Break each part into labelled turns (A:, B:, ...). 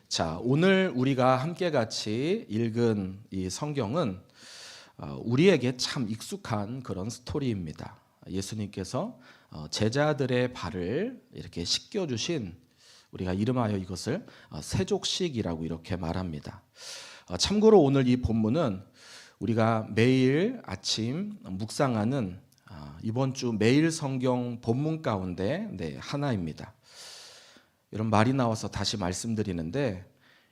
A: 자, 오늘 우리가 함께 같이 읽은 이 성경은 우리에게 참 익숙한 그런 스토리입니다. 예수님께서 제자들의 발을 이렇게 씻겨 주신, 우리가 이름하여 이것을 세족식이라고 이렇게 말합니다. 참고로 오늘 이 본문은 우리가 매일 아침 묵상하는 이번 주 매일 성경 본문 가운데 하나입니다. 이런 말이 나와서 다시 말씀드리는데,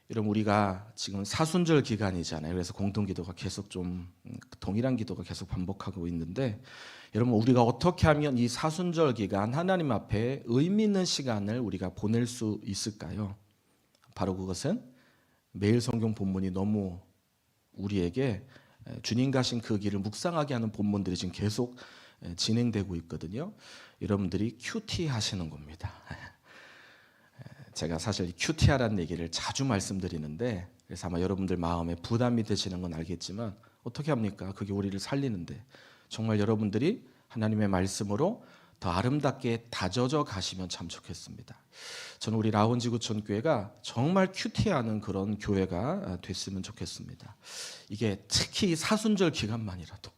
A: 여러분 우리가 지금 사순절 기간이잖아요. 그래서 공동기도가 계속 좀 동일한 기도가 계속 반복하고 있는데, 여러분 우리가 어떻게 하면 이 사순절 기간 하나님 앞에 의미 있는 시간을 우리가 보낼 수 있을까요? 바로 그것은 매일 성경 본문이 너무 우리에게 주님 가신 그 길을 묵상하게 하는 본문들이 지금 계속 진행되고 있거든요. 여러분들이 큐티 하시는 겁니다. 제가 사실 큐티하라는 얘기를 자주 말씀드리는데, 그래서 아마 여러분들 마음에 부담이 되시는 건 알겠지만 어떻게 합니까? 그게 우리를 살리는데, 정말 여러분들이 하나님의 말씀으로 더 아름답게 다져져 가시면 참 좋겠습니다. 저는 우리 라운지구촌교회가 정말 큐티하는 그런 교회가 됐으면 좋겠습니다. 이게 특히 사순절 기간만이라도.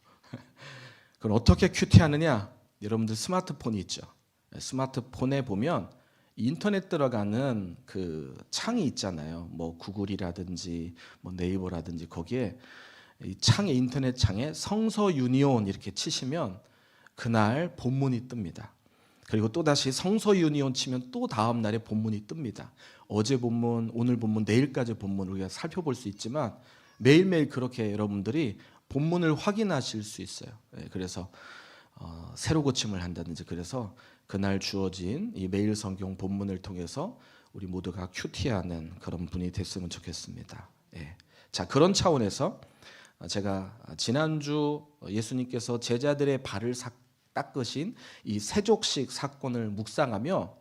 A: 그럼 어떻게 큐티하느냐? 여러분들 스마트폰이 있죠. 스마트폰에 보면 인터넷 들어가는 그 창이 있잖아요. 뭐 구글이라든지 뭐 네이버라든지 거기에 이 창에, 인터넷 창에 성서 유니온 이렇게 치시면 그날 본문이 뜹니다. 그리고 또 다시 성서 유니온 치면 또 다음 날에 본문이 뜹니다. 어제 본문, 오늘 본문, 내일까지 본문 우리가 살펴볼 수 있지만 매일매일 그렇게 여러분들이 본문을 확인하실 수 있어요. 그래서 새로 고침을 한다든지, 그래서 그날 주어진 이 매일 성경 본문을 통해서 우리 모두가 큐티하는 그런 분이 됐으면 좋겠습니다. 자, 그런 차원에서 제가 지난주 예수님께서 제자들의 발을 닦으신 이 세족식 사건을 묵상하며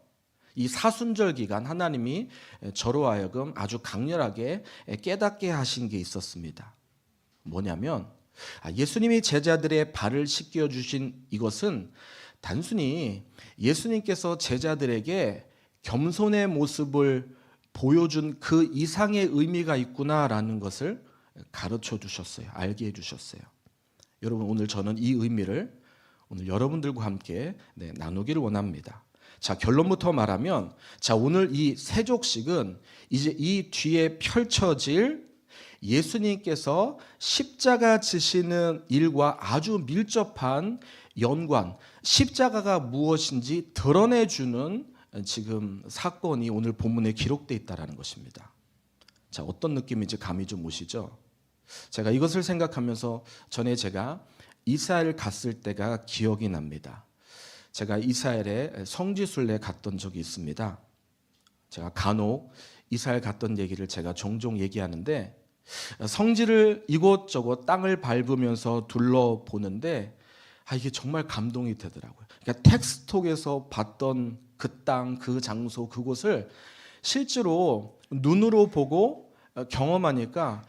A: 이 사순절 기간 하나님이 저로 하여금 아주 강렬하게 깨닫게 하신 게 있었습니다. 뭐냐면 예수님이 제자들의 발을 씻겨 주신 이것은 단순히 예수님께서 제자들에게 겸손의 모습을 보여준 그 이상의 의미가 있구나라는 것을 가르쳐 주셨어요. 알게 해 주셨어요. 여러분, 오늘 저는 이 의미를 오늘 여러분들과 함께 나누기를 원합니다. 자, 결론부터 말하면, 자, 오늘 이 세족식은 이제 이 뒤에 펼쳐질 예수님께서 십자가 지시는 일과 아주 밀접한 연관, 십자가가 무엇인지 드러내주는 지금 사건이 오늘 본문에 기록되어 있다는 것입니다. 자, 어떤 느낌인지 감이 좀 오시죠? 제가 이것을 생각하면서 전에 제가 이스라엘 갔을 때가 기억이 납니다. 제가 이스라엘에 성지순례 갔던 적이 있습니다. 제가 간혹 이스라엘 갔던 얘기를 제가 종종 얘기하는데, 성지를 이곳저곳 땅을 밟으면서 둘러보는데 이게 정말 감동이 되더라고요. 그러니까 텍스톡에서 봤던 그 땅, 그 장소, 그곳을 실제로 눈으로 보고 경험하니까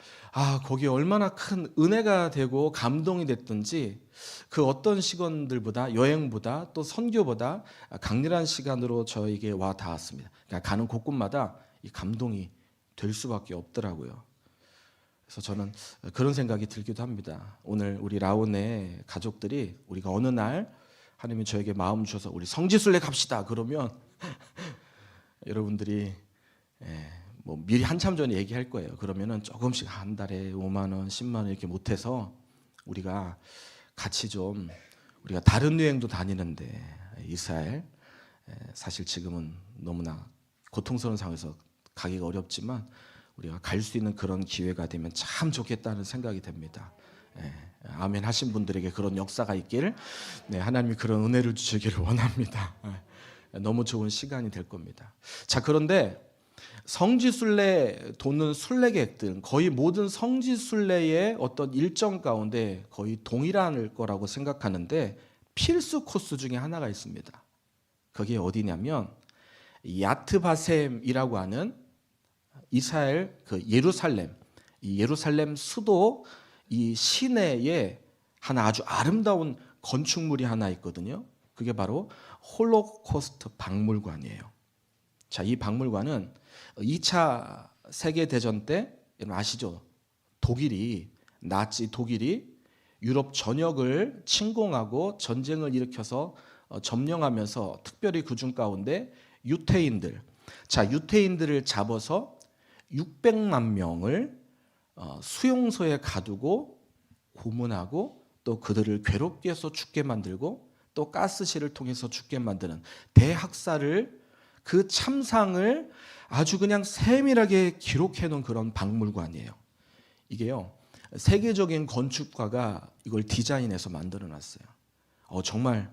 A: 거기에 얼마나 큰 은혜가 되고 감동이 됐든지, 그 어떤 시간들보다, 여행보다 또 선교보다 강렬한 시간으로 저에게 와 닿았습니다. 그러니까 가는 곳곳마다 이 감동이 될 수밖에 없더라고요. 그래서 저는 그런 생각이 들기도 합니다. 오늘 우리 라온의 가족들이 우리가 어느 날 하나님이 저에게 마음 주셔서 우리 성지순례 갑시다 그러면 여러분들이 뭐 미리 한참 전에 얘기할 거예요. 그러면은 조금씩 한 달에 5만 원, 10만 원 이렇게 못해서 우리가 같이 좀, 우리가 다른 여행도 다니는데 이스라엘 사실 지금은 너무나 고통스러운 상황에서 가기가 어렵지만 우리가 갈 수 있는 그런 기회가 되면 참 좋겠다는 생각이 됩니다. 아멘 하신 분들에게 그런 역사가 있기를, 하나님이 그런 은혜를 주시기를 원합니다. 너무 좋은 시간이 될 겁니다. 자, 그런데 성지순례 도는 순례객들, 거의 모든 성지순례의 어떤 일정 가운데 거의 동일할 거라고 생각하는데, 필수 코스 중에 하나가 있습니다. 그게 어디냐면 야트바셈이라고 하는 이스라엘 그 예루살렘, 이 예루살렘 수도 이 시내에 하나 아주 아름다운 건축물이 하나 있거든요. 그게 바로 홀로코스트 박물관이에요. 자, 이 박물관은 2차 세계 대전 때 여러분 아시죠? 나치 독일이 유럽 전역을 침공하고 전쟁을 일으켜서 점령하면서 특별히 그중 가운데 유태인들을 잡아서 600만 명을 수용소에 가두고 고문하고 또 그들을 괴롭게 해서 죽게 만들고 또 가스실을 통해서 죽게 만드는 대학살을, 그 참상을 아주 그냥 세밀하게 기록해 놓은 그런 박물관이에요. 이게요, 세계적인 건축가가 이걸 디자인해서 만들어 놨어요. 정말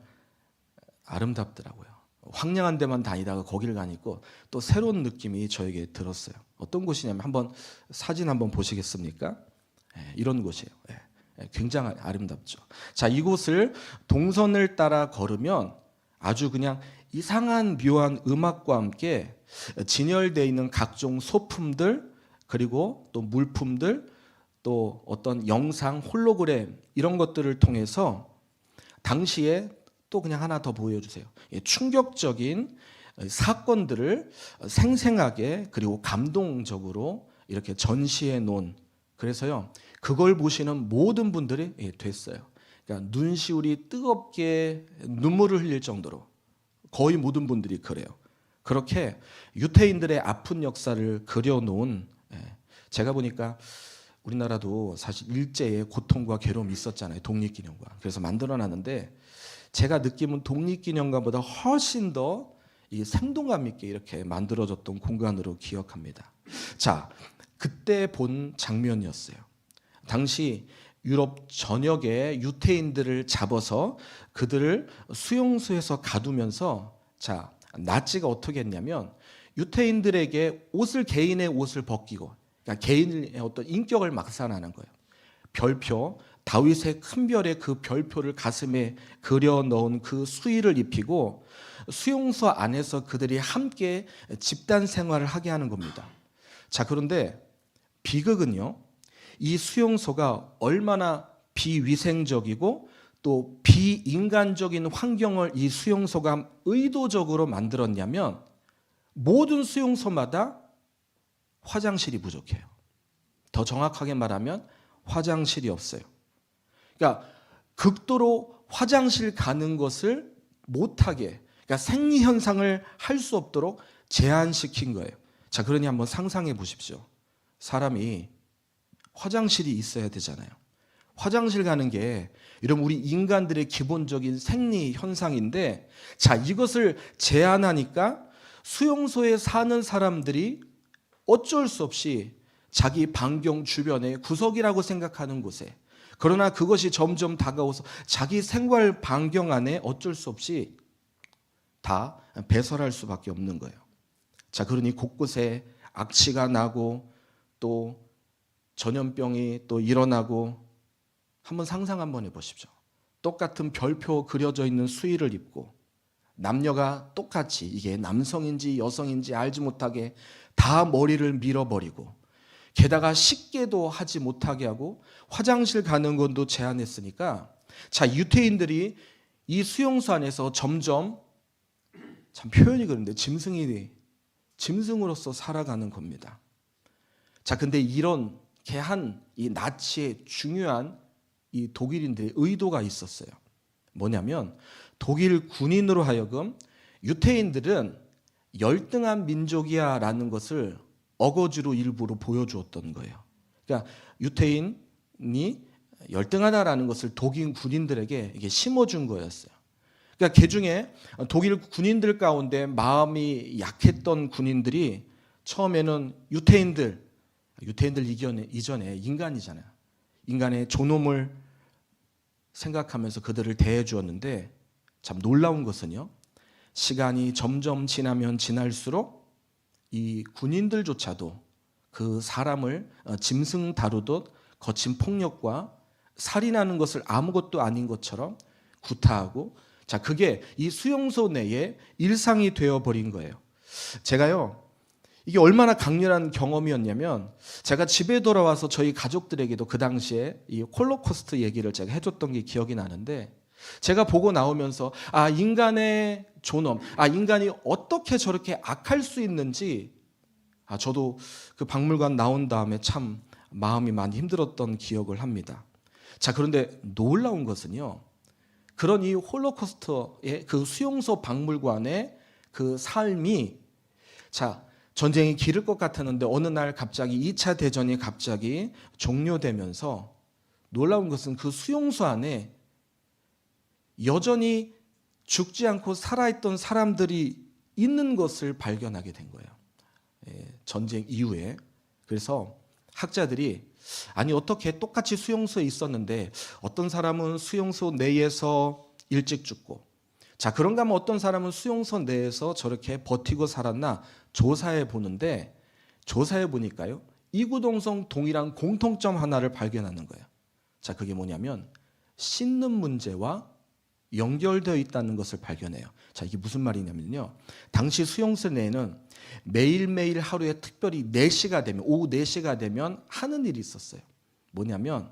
A: 아름답더라고요. 황량한 데만 다니다가 거기를 가니까 또 새로운 느낌이 저에게 들었어요. 어떤 곳이냐면 한번 사진 한번 보시겠습니까? 이런 곳이에요. 굉장히 아름답죠. 자, 이곳을 동선을 따라 걸으면 아주 그냥 이상한 묘한 음악과 함께 진열되어 있는 각종 소품들, 그리고 또 물품들, 또 어떤 영상, 홀로그램 이런 것들을 통해서 당시에 또 그냥 하나 더 보여주세요. 충격적인 사건들을 생생하게 그리고 감동적으로 이렇게 전시해 놓은, 그래서요 그걸 보시는 모든 분들이 됐어요. 그러니까 눈시울이 뜨겁게 눈물을 흘릴 정도로 거의 모든 분들이 그래요. 그렇게 유태인들의 아픈 역사를 그려놓은, 제가 보니까 우리나라도 사실 일제의 고통과 괴로움이 있었잖아요. 독립기념관. 그래서 만들어놨는데 제가 느낌은 독립기념관보다 훨씬 더 생동감 있게 이렇게 만들어졌던 공간으로 기억합니다. 자, 그때 본 장면이었어요. 당시 유럽 전역의 유태인들을 잡아서 그들을 수용소에서 가두면서, 자, 나치가 어떻게 했냐면 유태인들에게 개인의 옷을 벗기고, 그러니까 개인의 어떤 인격을 막산하는 거예요. 별표, 다윗의 큰 별의 그 별표를 가슴에 그려 넣은 그 수의를 입히고 수용소 안에서 그들이 함께 집단 생활을 하게 하는 겁니다. 자, 그런데 비극은요, 이 수용소가 얼마나 비위생적이고 또 비인간적인 환경을 이 수용소가 의도적으로 만들었냐면 모든 수용소마다 화장실이 부족해요. 더 정확하게 말하면 화장실이 없어요. 그러니까 극도로 화장실 가는 것을 못하게, 그러니까 생리 현상을 할 수 없도록 제한시킨 거예요. 자, 그러니 한번 상상해 보십시오. 사람이 화장실이 있어야 되잖아요. 화장실 가는 게 이런 우리 인간들의 기본적인 생리 현상인데, 자, 이것을 제한하니까 수용소에 사는 사람들이 어쩔 수 없이 자기 반경 주변에 구석이라고 생각하는 곳에, 그러나 그것이 점점 다가와서 자기 생활 반경 안에 어쩔 수 없이 다 배설할 수밖에 없는 거예요. 자, 그러니 곳곳에 악취가 나고 또 전염병이 또 일어나고, 한번 상상 한번 해보십시오. 똑같은 별표 그려져 있는 수의를 입고 남녀가 똑같이, 이게 남성인지 여성인지 알지 못하게 다 머리를 밀어버리고, 게다가 씻게도 하지 못하게 하고 화장실 가는 것도 제한했으니까, 자, 유태인들이 이 수용소 안에서 점점, 참 표현이 그런데 짐승으로서 살아가는 겁니다. 자, 근데 이런 개한 이 나치의 중요한 이 독일인들의 의도가 있었어요. 뭐냐면 독일 군인으로 하여금 유태인들은 열등한 민족이야라는 것을 어거지로 일부러 보여주었던 거예요. 그러니까 유태인이 열등하다라는 것을 독일 군인들에게 이게 심어준 거였어요. 그러니까 개중에 독일 군인들 가운데 마음이 약했던 군인들이 처음에는 유태인들 이전에 인간이잖아요. 인간의 존엄을 생각하면서 그들을 대해 주었는데, 참 놀라운 것은요, 시간이 점점 지나면 지날수록 이 군인들조차도 그 사람을 짐승 다루듯 거친 폭력과 살인하는 것을 아무것도 아닌 것처럼 구타하고, 자, 그게 이 수용소 내에 일상이 되어버린 거예요. 제가요, 이게 얼마나 강렬한 경험이었냐면, 제가 집에 돌아와서 저희 가족들에게도 그 당시에 이 홀로코스트 얘기를 제가 해줬던 게 기억이 나는데, 제가 보고 나오면서 인간의 존엄, 인간이 어떻게 저렇게 악할 수 있는지 저도 그 박물관 나온 다음에 참 마음이 많이 힘들었던 기억을 합니다. 자, 그런데 놀라운 것은요, 그런 이 홀로코스터의 그 수용소 박물관의 그 삶이, 자, 전쟁이 길을 것 같았는데 어느 날 갑자기 2차 대전이 갑자기 종료되면서 놀라운 것은 그 수용소 안에 여전히 죽지 않고 살아있던 사람들이 있는 것을 발견하게 된 거예요. 전쟁 이후에. 그래서 학자들이 아니 어떻게 똑같이 수용소에 있었는데 어떤 사람은 수용소 내에서 일찍 죽고, 자 그런가 하면 어떤 사람은 수용소 내에서 저렇게 버티고 살았나 조사해 보는데, 조사해 보니까요 이구동성 동일한 공통점 하나를 발견하는 거예요. 자 그게 뭐냐면 씻는 문제와 연결되어 있다는 것을 발견해요. 자 이게 무슨 말이냐면요, 당시 수용소 내에는 매일매일 하루에 특별히 4시가 되면, 오후 4시가 되면 하는 일이 있었어요. 뭐냐면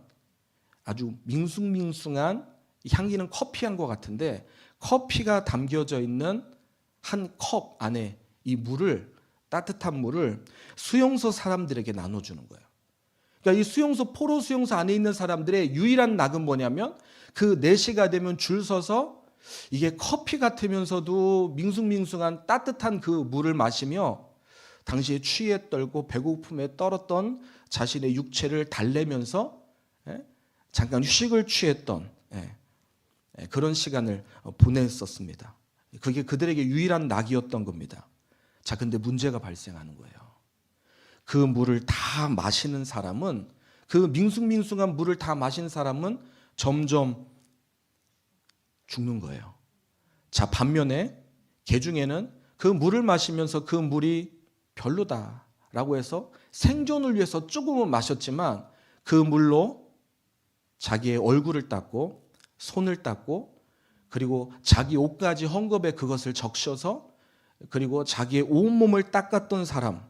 A: 아주 밍숭밍숭한 향기는 커피향과 같은데 커피가 담겨져 있는 한 컵 안에 이 물을, 따뜻한 물을 수용소 사람들에게 나눠주는 거예요. 그러니까 이 수용소, 포로 수용소 안에 있는 사람들의 유일한 낙은 뭐냐면 그 4시가 되면 줄 서서 이게 커피 같으면서도 밍숭밍숭한 따뜻한 그 물을 마시며 당시에 취에 떨고 배고픔에 떨었던 자신의 육체를 달래면서 잠깐 휴식을 취했던 그런 시간을 보냈었습니다. 그게 그들에게 유일한 낙이었던 겁니다. 자, 근데 문제가 발생하는 거예요. 그 물을 다 마시는 사람은, 그 밍숭밍숭한 물을 다 마신 사람은 점점 죽는 거예요. 자, 반면에 개 중에는 그 물을 마시면서 그 물이 별로다라고 해서 생존을 위해서 조금은 마셨지만 그 물로 자기의 얼굴을 닦고 손을 닦고 그리고 자기 옷까지 헝겊에 그것을 적셔서 그리고 자기의 온몸을 닦았던 사람,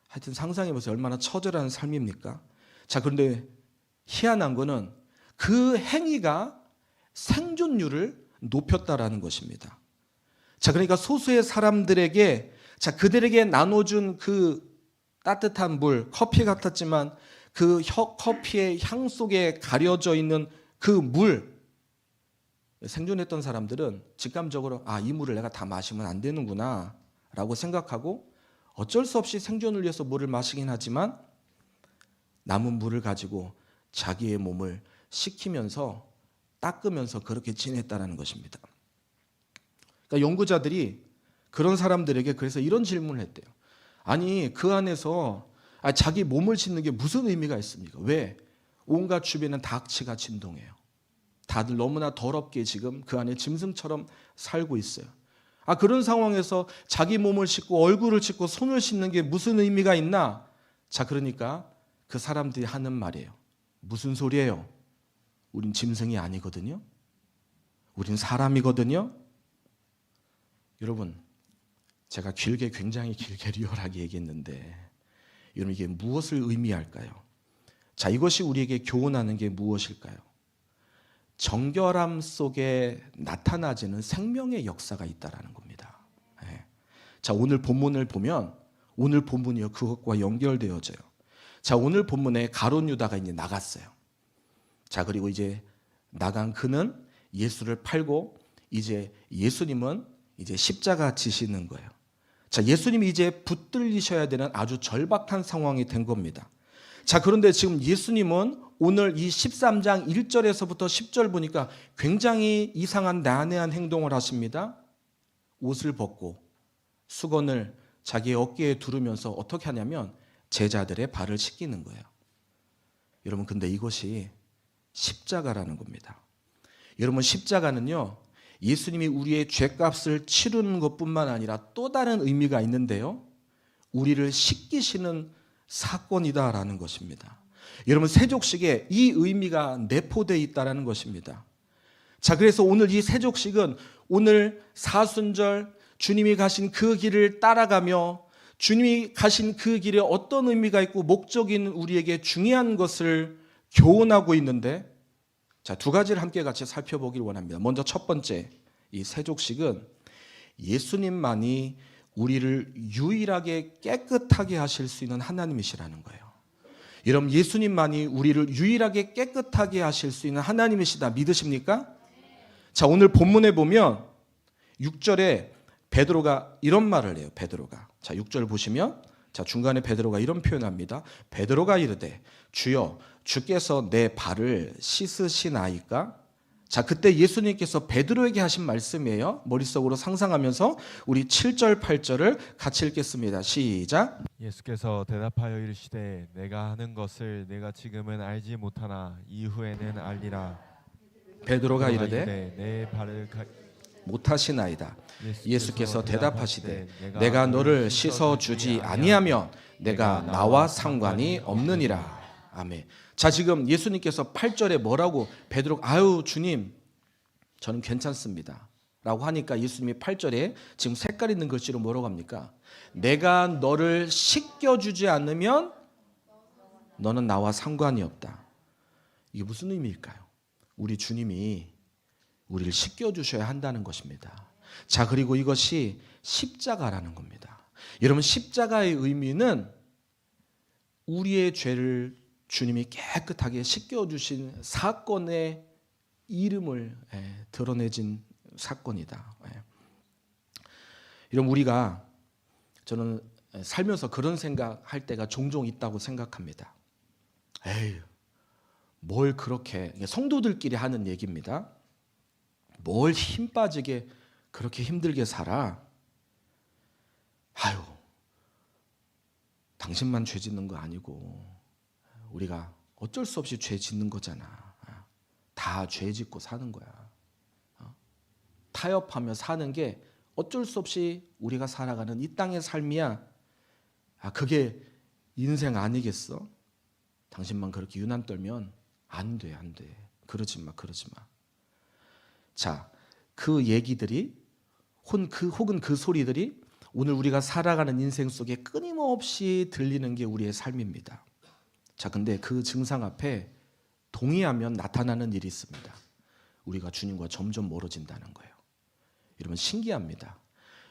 A: 하여튼 상상해보세요. 얼마나 처절한 삶입니까? 자, 그런데 희한한 거는 그 행위가 생존율을 높였다라는 것입니다. 자, 그러니까 소수의 사람들에게, 자, 그들에게 나눠준 그 따뜻한 물, 커피 같았지만 그 커피의 향 속에 가려져 있는 그 물, 생존했던 사람들은 직감적으로 이 물을 내가 다 마시면 안 되는구나 라고 생각하고 어쩔 수 없이 생존을 위해서 물을 마시긴 하지만 남은 물을 가지고 자기의 몸을 식히면서 닦으면서 그렇게 지냈다는 것입니다. 그러니까 연구자들이 그런 사람들에게 그래서 이런 질문을 했대요. 아니 그 안에서 자기 몸을 씻는 게 무슨 의미가 있습니까? 왜? 온갖 주변은 다 악취가 진동해요. 다들 너무나 더럽게 지금 그 안에 짐승처럼 살고 있어요. 그런 상황에서 자기 몸을 씻고 얼굴을 씻고 손을 씻는 게 무슨 의미가 있나? 자, 그러니까 그 사람들이 하는 말이에요. 무슨 소리예요? 우린 짐승이 아니거든요. 우린 사람이거든요. 여러분, 제가 굉장히 길게 리얼하게 얘기했는데 여러분 이게 무엇을 의미할까요? 자, 이것이 우리에게 교훈하는 게 무엇일까요? 정결함 속에 나타나지는 생명의 역사가 있다라는 겁니다. 자, 오늘 본문을 보면 오늘 본문이요 그것과 연결되어져요. 자, 오늘 본문에 가룟 유다가 이제 나갔어요. 자, 그리고 이제 나간 그는 예수를 팔고 이제 예수님은 이제 십자가 지시는 거예요. 자, 예수님이 이제 붙들리셔야 되는 아주 절박한 상황이 된 겁니다. 자, 그런데 지금 예수님은 오늘 이 13장 1절에서부터 10절 보니까 굉장히 이상한 난해한 행동을 하십니다. 옷을 벗고 수건을 자기의 어깨에 두르면서 어떻게 하냐면 제자들의 발을 씻기는 거예요. 여러분, 근데 이것이 십자가라는 겁니다. 여러분, 십자가는요 예수님이 우리의 죄값을 치르는 것뿐만 아니라 또 다른 의미가 있는데요, 우리를 씻기시는 사건이다라는 것입니다. 여러분, 세족식에 이 의미가 내포되어 있다는 것입니다. 자, 그래서 오늘 이 세족식은 오늘 사순절 주님이 가신 그 길을 따라가며 주님이 가신 그 길에 어떤 의미가 있고 목적이 있는 우리에게 중요한 것을 교훈하고 있는데, 자, 두 가지를 함께 같이 살펴보길 원합니다. 먼저 첫 번째, 이 세족식은 예수님만이 우리를 유일하게 깨끗하게 하실 수 있는 하나님이시라는 거예요. 여러분, 예수님만이 우리를 유일하게 깨끗하게 하실 수 있는 하나님이시다 믿으십니까? 자, 오늘 본문에 보면 6절에 베드로가 이런 말을 해요. 베드로가. 자, 6절 보시면 자, 중간에 베드로가 이런 표현합니다. 베드로가 이르되 주여 주께서 내 발을 씻으시나이까? 자, 그때 예수님께서 베드로에게 하신 말씀이에요. 머릿속으로 상상하면서 우리 7절 8절을 같이 읽겠습니다. 시작.
B: 예수께서 대답하여 이르시되 내가 하는 것을 내가 지금은 알지 못하나 이후에는 알리라.
A: 베드로가 이르되
B: 내 발을
A: 못하시나이다. 예수께서 대답하시되 내가 너를 씻어주지 아니하면 내가 나와 상관이 없느니라. 아멘. 자, 지금 예수님께서 8절에 뭐라고 베드로가 아유 주님 저는 괜찮습니다 라고 하니까 예수님이 8절에 지금 색깔 있는 글씨로 뭐라고 합니까? 내가 너를 씻겨주지 않으면 너는 나와 상관이 없다. 이게 무슨 의미일까요? 우리 주님이 우리를 씻겨주셔야 한다는 것입니다. 자, 그리고 이것이 십자가라는 겁니다. 여러분, 십자가의 의미는 우리의 죄를 주님이 깨끗하게 씻겨주신 사건의 이름을 드러내진 사건이다. 여러분, 우리가 저는 살면서 그런 생각할 때가 종종 있다고 생각합니다. 에이, 뭘 그렇게, 성도들끼리 하는 얘기입니다. 뭘 힘 빠지게 그렇게 힘들게 살아? 아유, 당신만 죄 짓는 거 아니고 우리가 어쩔 수 없이 죄 짓는 거잖아. 다 죄 짓고 사는 거야. 타협하며 사는 게 어쩔 수 없이 우리가 살아가는 이 땅의 삶이야. 그게 인생 아니겠어? 당신만 그렇게 유난 떨면 안 돼, 안 돼. 그러지 마, 그러지 마. 자, 그 얘기들이 혹은 그 소리들이 오늘 우리가 살아가는 인생 속에 끊임없이 들리는 게 우리의 삶입니다. 자, 근데 그 증상 앞에 동의하면 나타나는 일이 있습니다. 우리가 주님과 점점 멀어진다는 거예요. 여러분, 신기합니다.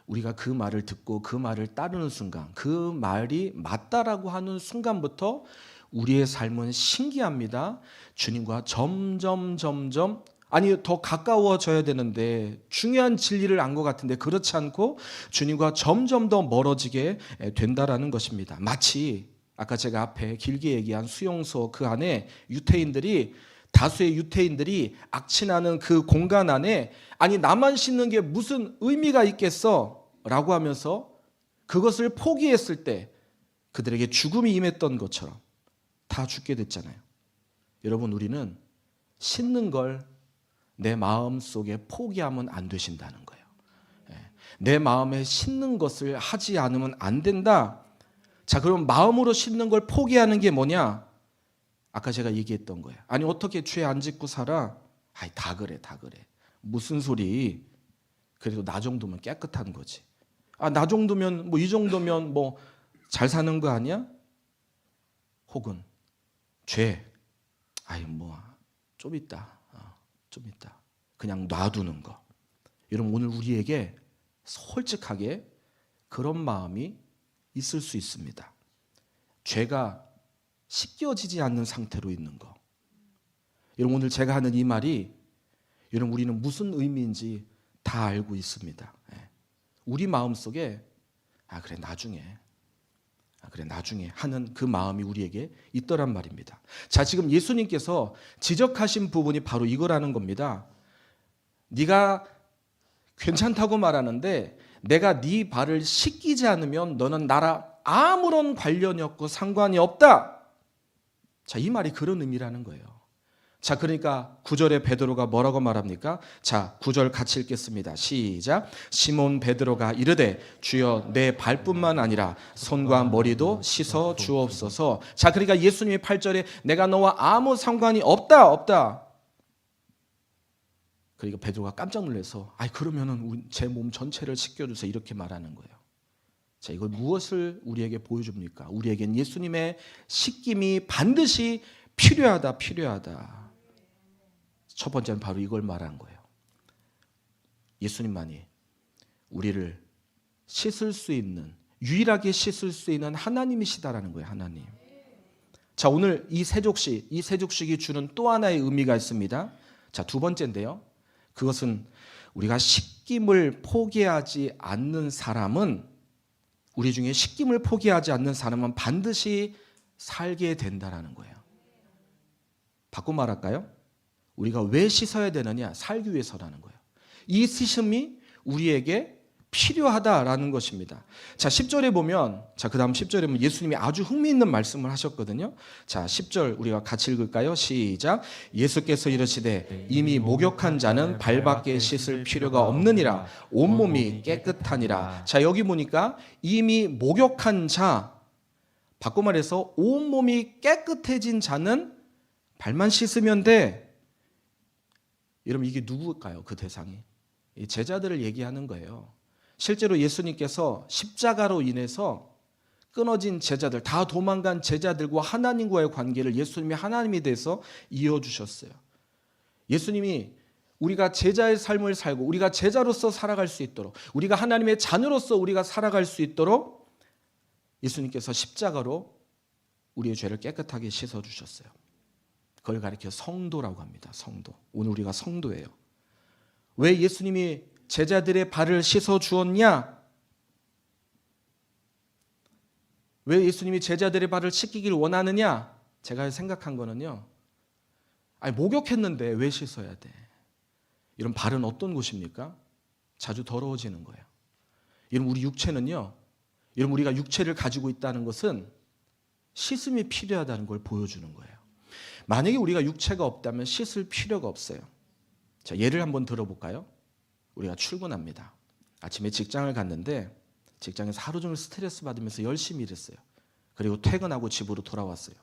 A: 우리가 그 말을 듣고 그 말을 따르는 순간, 그 말이 맞다라고 하는 순간부터 우리의 삶은 신기합니다. 주님과 점점 아니 더 가까워져야 되는데 중요한 진리를 안 것 같은데 그렇지 않고 주님과 점점 더 멀어지게 된다라는 것입니다. 마치 아까 제가 앞에 길게 얘기한 수용소 그 안에 다수의 유태인들이 악취나는 그 공간 안에 아니 나만 씻는 게 무슨 의미가 있겠어? 라고 하면서 그것을 포기했을 때 그들에게 죽음이 임했던 것처럼 다 죽게 됐잖아요. 여러분, 우리는 씻는 걸 내 마음 속에 포기하면 안 되신다는 거예요. 내 마음에 씻는 것을 하지 않으면 안 된다. 자, 그럼 마음으로 씻는 걸 포기하는 게 뭐냐? 아까 제가 얘기했던 거예요. 아니 어떻게 죄 안 짓고 살아? 아이 다 그래. 무슨 소리? 그래도 나 정도면 깨끗한 거지. 나 정도면 이 정도면 잘 사는 거 아니야? 혹은 죄. 좀 있다. 그냥 놔두는 거. 여러분, 오늘 우리에게 솔직하게 그런 마음이 있을 수 있습니다. 죄가 씻겨지지 않는 상태로 있는 거. 여러분, 오늘 제가 하는 이 말이 여러분 우리는 무슨 의미인지 다 알고 있습니다. 우리 마음속에 그래 나중에 하는 그 마음이 우리에게 있더란 말입니다. 자, 지금 예수님께서 지적하신 부분이 바로 이거라는 겁니다. 네가 괜찮다고 말하는데 내가 네 발을 씻기지 않으면 너는 나랑 아무런 관련이 없고 상관이 없다. 자, 이 말이 그런 의미라는 거예요. 자, 그러니까 9절에 베드로가 뭐라고 말합니까? 자, 9절 같이 읽겠습니다. 시작. 시몬 베드로가 이르되 주여 내 발뿐만 아니라 손과 머리도 씻어 주옵소서. 자, 그러니까 예수님이 8절에 내가 너와 아무 상관이 없다. 그러니까 베드로가 깜짝 놀라서 그러면은 제 몸 전체를 씻겨주세요 이렇게 말하는 거예요. 자, 이걸 무엇을 우리에게 보여줍니까? 우리에겐 예수님의 씻김이 반드시 필요하다. 첫 번째는 바로 이걸 말한 거예요. 예수님만이 우리를 씻을 수 있는, 유일하게 씻을 수 있는 하나님이시다라는 거예요. 하나님. 자, 오늘 이 세족식이 주는 또 하나의 의미가 있습니다. 자, 두 번째인데요. 그것은 우리가 씻김을 포기하지 않는 사람은, 우리 중에 씻김을 포기하지 않는 사람은 반드시 살게 된다라는 거예요. 바꿔 말할까요? 우리가 왜 씻어야 되느냐? 살기 위해서라는 거예요. 이 씻음이 우리에게 필요하다라는 것입니다. 자, 10절에 보면, 자, 그다음 10절에 보면 예수님이 아주 흥미있는 말씀을 하셨거든요. 자, 10절 우리가 같이 읽을까요? 시작. 예수께서 이르시되 이미 목욕한 자는 발밖에 씻을 필요가 없느니라 온몸이 깨끗하니라. 자, 여기 보니까 이미 목욕한 자, 바꿔 말해서 온몸이 깨끗해진 자는 발만 씻으면 돼. 여러분, 이게 누구일까요? 그 대상이 제자들을 얘기하는 거예요. 실제로 예수님께서 십자가로 인해서 끊어진 제자들, 다 도망간 제자들과 하나님과의 관계를 예수님이 하나님이 돼서 이어주셨어요. 예수님이 우리가 제자의 삶을 살고 우리가 제자로서 살아갈 수 있도록, 우리가 하나님의 자녀로서 우리가 살아갈 수 있도록 예수님께서 십자가로 우리의 죄를 깨끗하게 씻어주셨어요. 그걸 가리켜 성도라고 합니다. 성도. 오늘 우리가 성도예요. 왜 예수님이 제자들의 발을 씻어 주었냐? 왜 예수님이 제자들의 발을 씻기길 원하느냐? 제가 생각한 거는요, 목욕했는데 왜 씻어야 돼? 이런 발은 어떤 곳입니까? 자주 더러워지는 거예요. 여러분, 우리 육체는요, 여러분, 우리가 육체를 가지고 있다는 것은 씻음이 필요하다는 걸 보여주는 거예요. 만약에 우리가 육체가 없다면 씻을 필요가 없어요. 자, 예를 한번 들어볼까요? 우리가 출근합니다. 아침에 직장을 갔는데 직장에서 하루 종일 스트레스 받으면서 열심히 일했어요. 그리고 퇴근하고 집으로 돌아왔어요.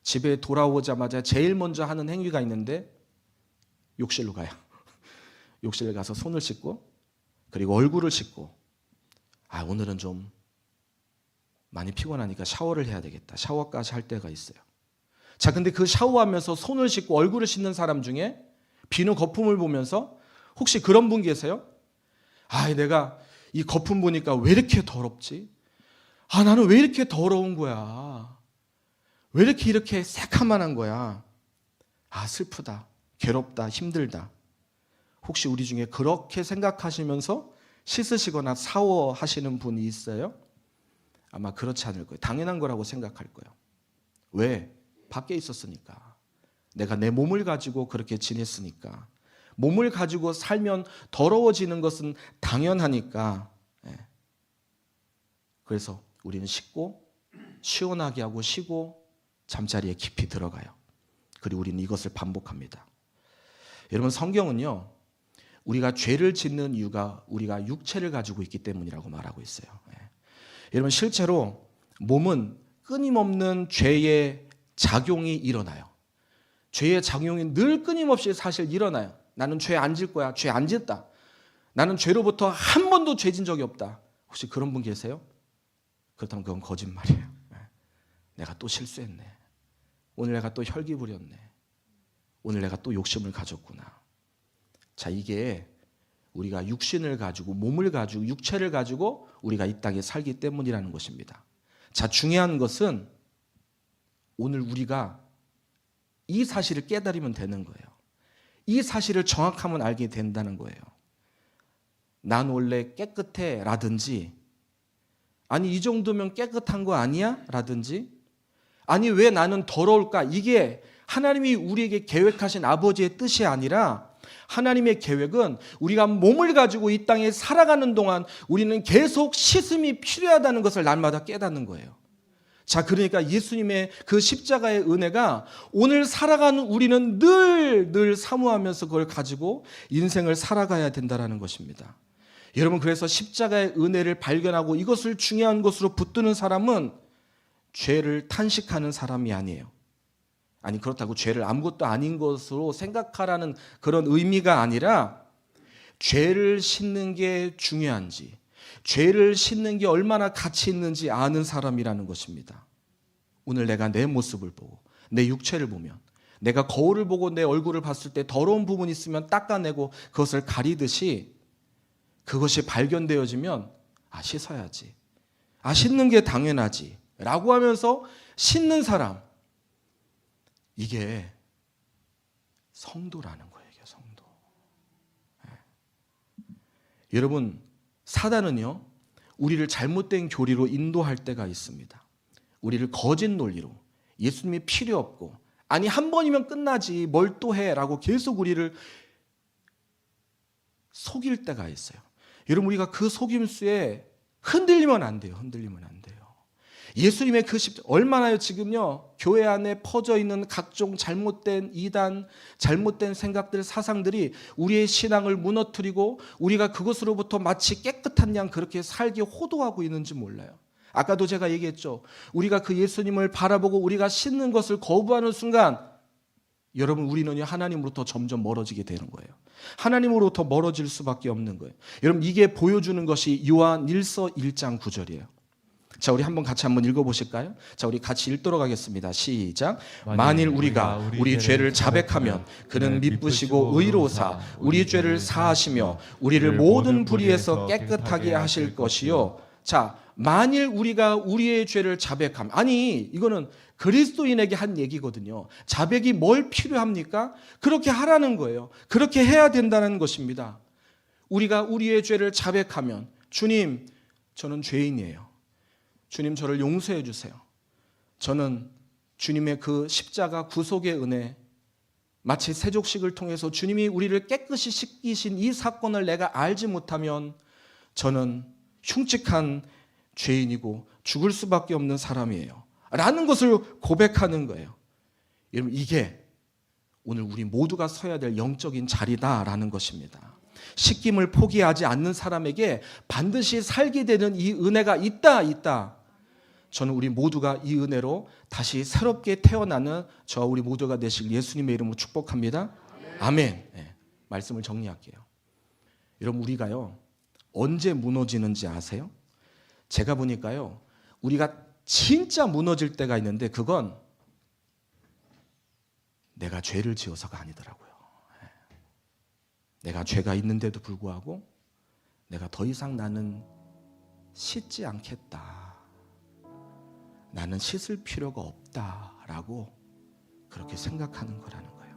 A: 집에 돌아오자마자 제일 먼저 하는 행위가 있는데 욕실로 가요. 욕실에 가서 손을 씻고 그리고 얼굴을 씻고, 오늘은 좀 많이 피곤하니까 샤워를 해야 되겠다. 샤워까지 할 때가 있어요. 자, 근데 그 샤워하면서 손을 씻고 얼굴을 씻는 사람 중에 비누 거품을 보면서 혹시 그런 분 계세요? 내가 이 거품 보니까 왜 이렇게 더럽지? 나는 왜 이렇게 더러운 거야? 왜 이렇게 새카만한 거야? 슬프다, 괴롭다, 힘들다. 혹시 우리 중에 그렇게 생각하시면서 씻으시거나 샤워하시는 분이 있어요? 아마 그렇지 않을 거예요. 당연한 거라고 생각할 거예요. 왜? 밖에 있었으니까. 내가 내 몸을 가지고 그렇게 지냈으니까. 몸을 가지고 살면 더러워지는 것은 당연하니까. 그래서 우리는 씻고 시원하게 하고 쉬고 잠자리에 깊이 들어가요. 그리고 우리는 이것을 반복합니다. 여러분, 성경은요, 우리가 죄를 짓는 이유가 우리가 육체를 가지고 있기 때문이라고 말하고 있어요. 여러분, 실제로 몸은 끊임없는 죄의 작용이 일어나요. 죄의 작용이 늘 끊임없이 사실 일어나요. 나는 죄 안 질 거야. 죄 안 짓다. 나는 죄로부터 한 번도 죄진 적이 없다. 혹시 그런 분 계세요? 그렇다면 그건 거짓말이에요. 내가 또 실수했네. 오늘 내가 또 혈기 부렸네. 오늘 내가 또 욕심을 가졌구나. 자, 이게 우리가 육신을 가지고, 몸을 가지고, 육체를 가지고 우리가 이 땅에 살기 때문이라는 것입니다. 자, 중요한 것은 오늘 우리가 이 사실을 깨달으면 되는 거예요. 이 사실을 정확하면 알게 된다는 거예요. 난 원래 깨끗해 라든지, 아니 이 정도면 깨끗한 거 아니야? 라든지, 아니 왜 나는 더러울까? 이게 하나님이 우리에게 계획하신 아버지의 뜻이 아니라, 하나님의 계획은 우리가 몸을 가지고 이 땅에 살아가는 동안 우리는 계속 씻음이 필요하다는 것을 날마다 깨닫는 거예요. 자, 그러니까 예수님의 그 십자가의 은혜가 오늘 살아가는 우리는 늘 사모하면서 그걸 가지고 인생을 살아가야 된다는 것입니다. 여러분, 그래서 십자가의 은혜를 발견하고 이것을 중요한 것으로 붙드는 사람은 죄를 탄식하는 사람이 아니에요. 아니, 그렇다고 죄를 아무것도 아닌 것으로 생각하라는 그런 의미가 아니라, 죄를 씻는 게 중요한지, 죄를 씻는 게 얼마나 가치 있는지 아는 사람이라는 것입니다. 오늘 내가 내 모습을 보고 내 육체를 보면, 내가 거울을 보고 내 얼굴을 봤을 때 더러운 부분이 있으면 닦아내고 그것을 가리듯이 그것이 발견되어지면 씻어야지. 씻는 게 당연하지. 라고 하면서 씻는 사람, 이게 성도라는 거예요. 이게 성도. 여러분, 사단은요, 우리를 잘못된 교리로 인도할 때가 있습니다. 우리를 거짓 논리로, 예수님이 필요 없고, 아니 한 번이면 끝나지 뭘 또 해 라고 계속 우리를 속일 때가 있어요. 여러분, 우리가 그 속임수에 흔들리면 안 돼요. 흔들리면 안 돼요. 예수님의 그 얼마나요 지금요 교회 안에 퍼져 있는 각종 잘못된 이단, 잘못된 생각들, 사상들이 우리의 신앙을 무너뜨리고 우리가 그것으로부터 마치 깨끗한 양 그렇게 살기 호도하고 있는지 몰라요. 아까도 제가 얘기했죠. 우리가 그 예수님을 바라보고 우리가 씻는 것을 거부하는 순간, 여러분, 우리는 하나님으로부터 점점 멀어지게 되는 거예요. 하나님으로부터 멀어질 수밖에 없는 거예요. 여러분, 이게 보여주는 것이 요한 1서 1장 9절이에요. 자, 우리 같이 한번 읽어보실까요? 자, 우리 같이 읽도록 하겠습니다. 시작. 만일 우리가 우리 죄를 자백하면 그는 미쁘시고 의로우사 우리 죄를 사하시며 우리를 모든 불의에서 깨끗하게 하실 것이요. 자, 만일 우리가 우리의 죄를 자백하면, 아니 이거는 그리스도인에게 한 얘기거든요. 자백이 뭘 필요합니까? 그렇게 하라는 거예요. 그렇게 해야 된다는 것입니다. 우리가 우리의 죄를 자백하면, 주님, 저는 죄인이에요. 주님, 저를 용서해 주세요. 저는 주님의 그 십자가 구속의 은혜, 마치 세족식을 통해서 주님이 우리를 깨끗이 씻기신 이 사건을 내가 알지 못하면 저는 흉측한 죄인이고 죽을 수밖에 없는 사람이에요 라는 것을 고백하는 거예요. 여러분, 이게 오늘 우리 모두가 서야 될 영적인 자리다라는 것입니다. 씻김을 포기하지 않는 사람에게 반드시 살게 되는 이 은혜가 있다. 저는 우리 모두가 이 은혜로 다시 새롭게 태어나는 저와 우리 모두가 되실 예수님의 이름으로 축복합니다. 아멘. 네, 말씀을 정리할게요. 여러분, 우리가요 언제 무너지는지 아세요? 제가 보니까요, 우리가 진짜 무너질 때가 있는데 그건 내가 죄를 지어서가 아니더라고요. 내가 죄가 있는데도 불구하고 내가 더 이상 나는 씻지 않겠다, 나는 씻을 필요가 없다라고 그렇게 생각하는 거라는 거예요.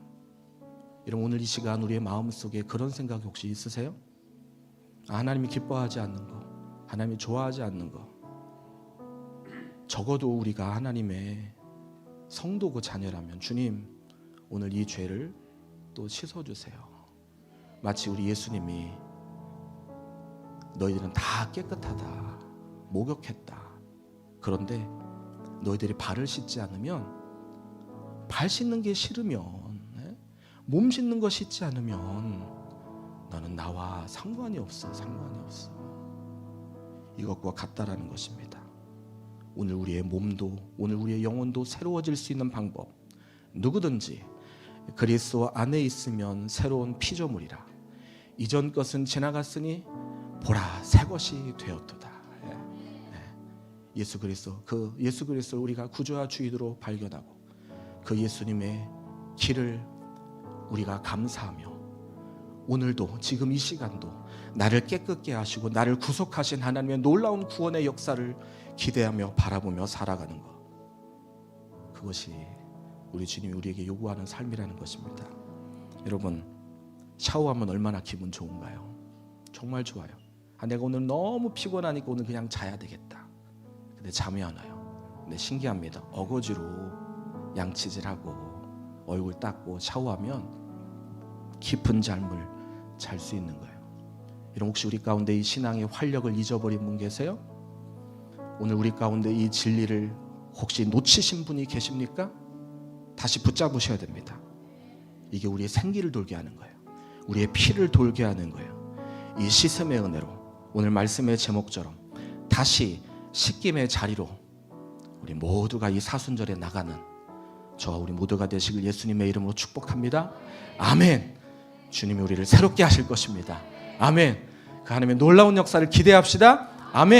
A: 여러분, 오늘 이 시간 우리의 마음속에 그런 생각이 혹시 있으세요? 하나님이 기뻐하지 않는 거, 하나님이 좋아하지 않는 거, 적어도 우리가 하나님의 성도고 자녀라면 주님, 오늘 이 죄를 또 씻어주세요. 마치 우리 예수님이 너희들은 다 깨끗하다, 목욕했다, 그런데 너희들이 발을 씻지 않으면, 발 씻는 게 싫으면, 몸 씻는 거 씻지 않으면 너는 나와 상관이 없어. 이것과 같다라는 것입니다. 오늘 우리의 몸도, 오늘 우리의 영혼도 새로워질 수 있는 방법, 누구든지 그리스도 안에 있으면 새로운 피조물이라. 이전 것은 지나갔으니 보라, 새 것이 되었도다. 예수 그리스도를 우리가 구주와 주인으로 발견하고 그 예수님의 길을 우리가 감사하며, 오늘도 지금 이 시간도 나를 깨끗게 하시고 나를 구속하신 하나님의 놀라운 구원의 역사를 기대하며 바라보며 살아가는 것, 그것이 우리 주님이 우리에게 요구하는 삶이라는 것입니다. 여러분, 샤워하면 얼마나 기분 좋은가요? 정말 좋아요. 내가 오늘 너무 피곤하니까 오늘 그냥 자야 되겠다. 근데 잠이 안 와요. 근데 신기합니다. 어거지로 양치질하고 얼굴 닦고 샤워하면 깊은 잠을 잘 수 있는 거예요. 여러분, 혹시 우리 가운데 이 신앙의 활력을 잊어버린 분 계세요? 오늘 우리 가운데 이 진리를 혹시 놓치신 분이 계십니까? 다시 붙잡으셔야 됩니다. 이게 우리의 생기를 돌게 하는 거예요. 우리의 피를 돌게 하는 거예요. 이 씻음의 은혜로 오늘 말씀의 제목처럼 다시 씻김의 자리로 우리 모두가 이 사순절에 나가는 저와 우리 모두가 되시길 예수님의 이름으로 축복합니다. 아멘. 주님이 우리를 새롭게 하실 것입니다. 아멘. 그 하나님의 놀라운 역사를 기대합시다. 아멘.